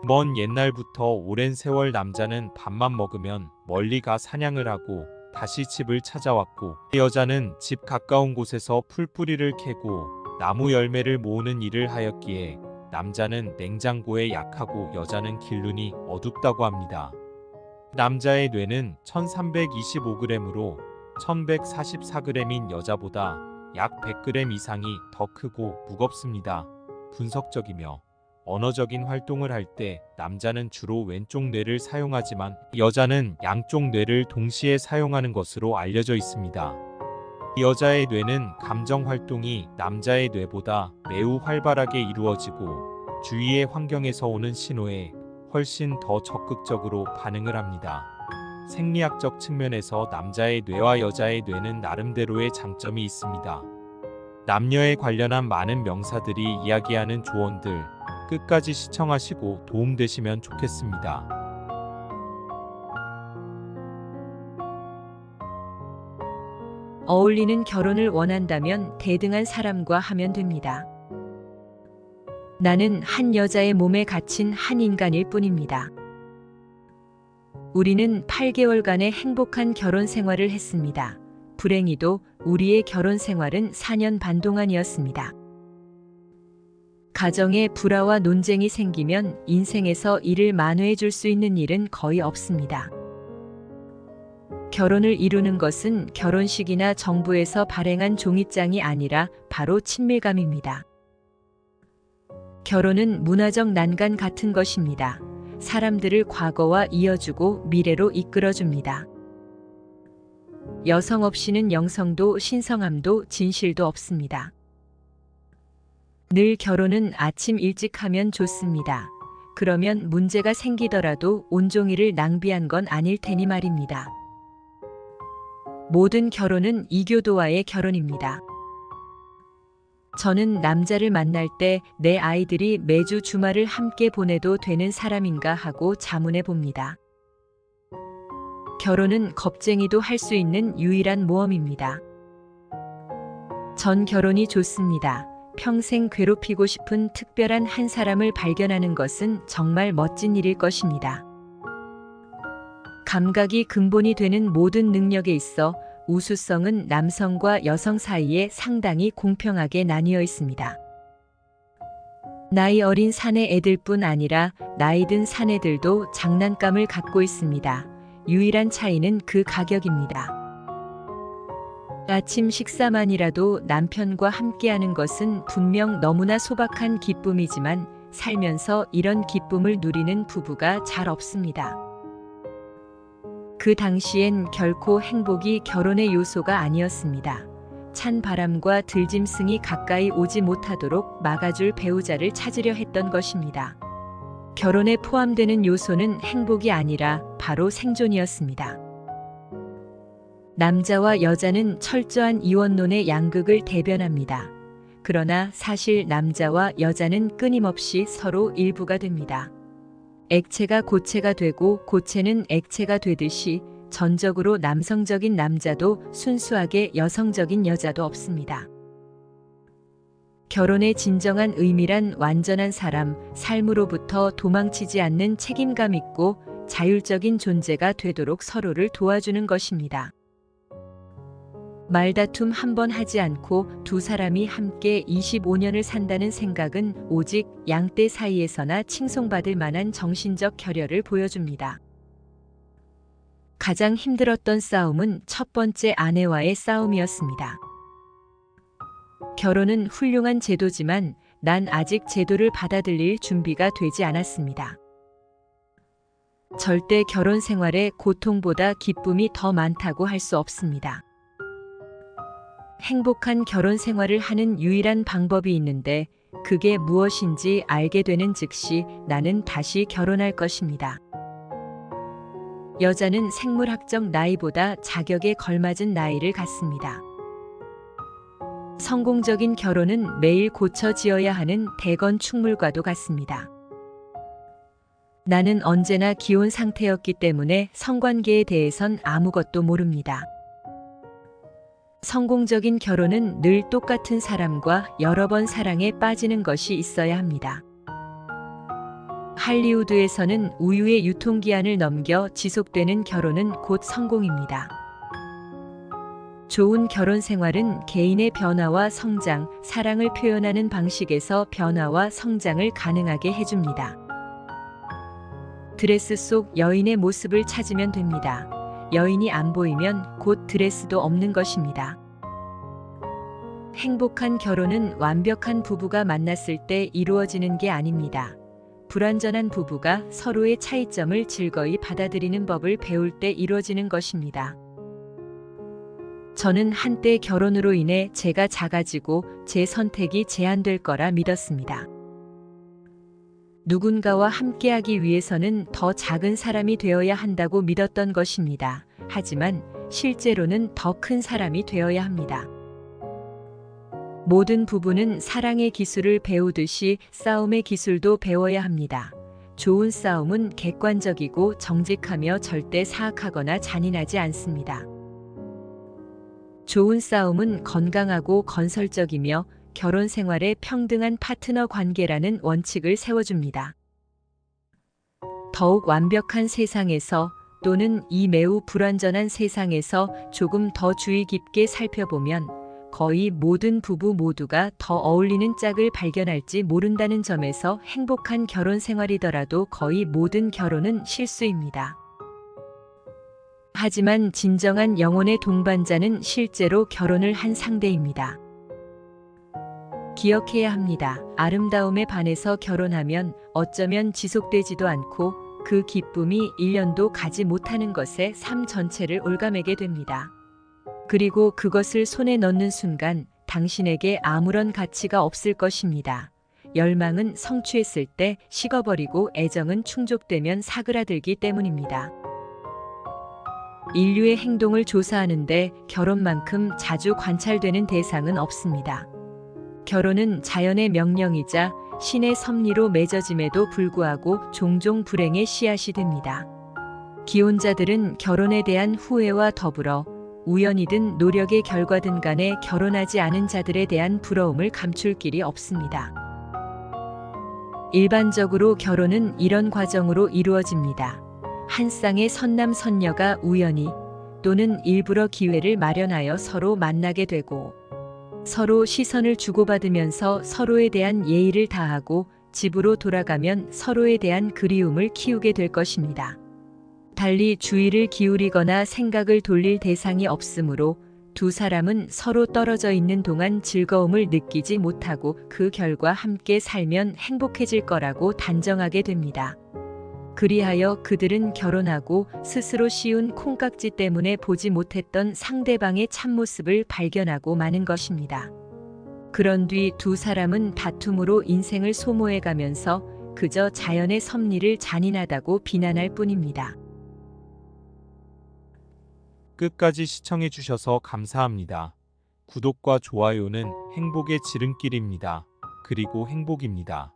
먼 옛날부터 오랜 세월 남자는 밥만 먹으면 멀리 가 사냥을 하고 다시 집을 찾아왔고, 여자는 집 가까운 곳에서 풀뿌리를 캐고 나무 열매를 모으는 일을 하였기에 남자는 냉장고에 약하고 여자는 길눈이 어둡다고 합니다. 남자의 뇌는 1325g으로 1144g인 여자보다 약 100g 이상이 더 크고 무겁습니다. 분석적이며 언어적인 활동을 할 때 남자는 주로 왼쪽 뇌를 사용하지만 여자는 양쪽 뇌를 동시에 사용하는 것으로 알려져 있습니다. 여자의 뇌는 감정 활동이 남자의 뇌보다 매우 활발하게 이루어지고 주위의 환경에서 오는 신호에 훨씬 더 적극적으로 반응을 합니다. 생리학적 측면에서 남자의 뇌와 여자의 뇌는 나름대로의 장점이 있습니다. 남녀에 관련한 많은 명사들이 이야기하는 조언들, 끝까지 시청하시고 도움되시면 좋겠습니다. 어울리는 결혼을 원한다면 대등한 사람과 하면 됩니다. 나는 한 여자의 몸에 갇힌 한 인간일 뿐입니다. 우리는 8개월간의 행복한 결혼 생활을 했습니다. 불행히도 우리의 결혼 생활은 4년 반 동안이었습니다. 가정에 불화와 논쟁이 생기면 인생에서 이를 만회해 줄 수 있는 일은 거의 없습니다. 결혼을 이루는 것은 결혼식이나 정부에서 발행한 종이장이 아니라 바로 친밀감입니다. 결혼은 문화적 난간 같은 것입니다. 사람들을 과거와 이어주고 미래로 이끌어줍니다. 여성 없이는 영성도 신성함도 진실도 없습니다. 늘 결혼은 아침 일찍 하면 좋습니다. 그러면 문제가 생기더라도 온종일을 낭비한 건 아닐 테니 말입니다. 모든 결혼은 이교도와의 결혼입니다. 저는 남자를 만날 때 내 아이들이 매주 주말을 함께 보내도 되는 사람인가 하고 자문해 봅니다. 결혼은 겁쟁이도 할 수 있는 유일한 모험입니다. 전 결혼이 좋습니다. 평생 괴롭히고 싶은 특별한 한 사람을 발견하는 것은 정말 멋진 일일 것입니다. 감각이 근본이 되는 모든 능력에 있어 우수성은 남성과 여성 사이에 상당히 공평하게 나뉘어 있습니다. 나이 어린 사내 애들뿐 아니라 나이 든 사내들도 장난감을 갖고 있습니다. 유일한 차이는 그 가격입니다. 아침 식사만이라도 남편과 함께하는 것은 분명 너무나 소박한 기쁨이지만 살면서 이런 기쁨을 누리는 부부가 잘 없습니다. 그 당시엔 결코 행복이 결혼의 요소가 아니었습니다. 찬 바람과 들짐승이 가까이 오지 못하도록 막아줄 배우자를 찾으려 했던 것입니다. 결혼에 포함되는 요소는 행복이 아니라 바로 생존이었습니다. 남자와 여자는 철저한 이원론의 양극을 대변합니다. 그러나 사실 남자와 여자는 끊임없이 서로 일부가 됩니다. 액체가 고체가 되고 고체는 액체가 되듯이 전적으로 남성적인 남자도 순수하게 여성적인 여자도 없습니다. 결혼의 진정한 의미란 완전한 사람, 삶으로부터 도망치지 않는 책임감 있고 자율적인 존재가 되도록 서로를 도와주는 것입니다. 말다툼 한 번 하지 않고 두 사람이 함께 25년을 산다는 생각은 오직 양떼 사이에서나 칭송받을 만한 정신적 결여를 보여줍니다. 가장 힘들었던 싸움은 첫 번째 아내와의 싸움이었습니다. 결혼은 훌륭한 제도지만 난 아직 제도를 받아들일 준비가 되지 않았습니다. 절대 결혼 생활에 고통보다 기쁨이 더 많다고 할 수 없습니다. 행복한 결혼 생활을 하는 유일한 방법이 있는데 그게 무엇인지 알게 되는 즉시 나는 다시 결혼할 것입니다. 여자는 생물학적 나이보다 자격에 걸맞은 나이를 갖습니다. 성공적인 결혼은 매일 고쳐 지어야 하는 대건축물과도 같습니다. 나는 언제나 기혼 상태였기 때문에 성관계에 대해선 아무것도 모릅니다. 성공적인 결혼은 늘 똑같은 사람과 여러 번 사랑에 빠지는 것이 있어야 합니다. 할리우드에서는 우유의 유통기한을 넘겨 지속되는 결혼은 곧 성공입니다. 좋은 결혼 생활은 개인의 변화와 성장, 사랑을 표현하는 방식에서 변화와 성장을 가능하게 해줍니다. 드레스 속 여인의 모습을 찾으면 됩니다. 여인이 안 보이면 곧 드레스도 없는 것입니다. 행복한 결혼은 완벽한 부부가 만났을 때 이루어지는 게 아닙니다. 불완전한 부부가 서로의 차이점을 즐거이 받아들이는 법을 배울 때 이루어지는 것입니다. 저는 한때 결혼으로 인해 제가 작아지고 제 선택이 제한될 거라 믿었습니다. 누군가와 함께하기 위해서는 더 작은 사람이 되어야 한다고 믿었던 것입니다. 하지만 실제로는 더 큰 사람이 되어야 합니다. 모든 부부는 사랑의 기술을 배우듯이 싸움의 기술도 배워야 합니다. 좋은 싸움은 객관적이고 정직하며 절대 사악하거나 잔인하지 않습니다. 좋은 싸움은 건강하고 건설적이며 결혼 생활에 평등한 파트너 관계라는 원칙을 세워줍니다. 더욱 완벽한 세상에서 또는 이 매우 불완전한 세상에서 조금 더 주의 깊게 살펴보면 거의 모든 부부 모두가 더 어울리는 짝을 발견할지 모른다는 점에서 행복한 결혼 생활이더라도 거의 모든 결혼은 실수입니다. 하지만 진정한 영혼의 동반자는 실제로 결혼을 한 상대입니다. 기억해야 합니다. 아름다움에 반해서 결혼하면 어쩌면 지속되지도 않고 그 기쁨이 1년도 가지 못하는 것에 삶 전체를 올가매게 됩니다. 그리고 그것을 손에 넣는 순간 당신에게 아무런 가치가 없을 것입니다. 열망은 성취했을 때 식어버리고 애정은 충족되면 사그라들기 때문입니다. 인류의 행동을 조사하는데 결혼만큼 자주 관찰되는 대상은 없습니다. 결혼은 자연의 명령이자 신의 섭리로 맺어짐에도 불구하고 종종 불행의 씨앗이 됩니다. 기혼자들은 결혼에 대한 후회와 더불어 우연이든 노력의 결과든 간에 결혼하지 않은 자들에 대한 부러움을 감출 길이 없습니다. 일반적으로 결혼은 이런 과정으로 이루어집니다. 한 쌍의 선남 선녀가 우연히 또는 일부러 기회를 마련하여 서로 만나게 되고 서로 시선을 주고받으면서 서로에 대한 예의를 다하고 집으로 돌아가면 서로에 대한 그리움을 키우게 될 것입니다. 달리 주의를 기울이거나 생각을 돌릴 대상이 없으므로 두 사람은 서로 떨어져 있는 동안 즐거움을 느끼지 못하고 그 결과 함께 살면 행복해질 거라고 단정하게 됩니다. 그리하여 그들은 결혼하고 스스로 씌운 콩깍지 때문에 보지 못했던 상대방의 참모습을 발견하고 마는 것입니다. 그런 뒤 두 사람은 다툼으로 인생을 소모해가면서 그저 자연의 섭리를 잔인하다고 비난할 뿐입니다. 끝까지 시청해 주셔서 감사합니다. 구독과 좋아요는 행복의 지름길입니다. 그리고 행복입니다.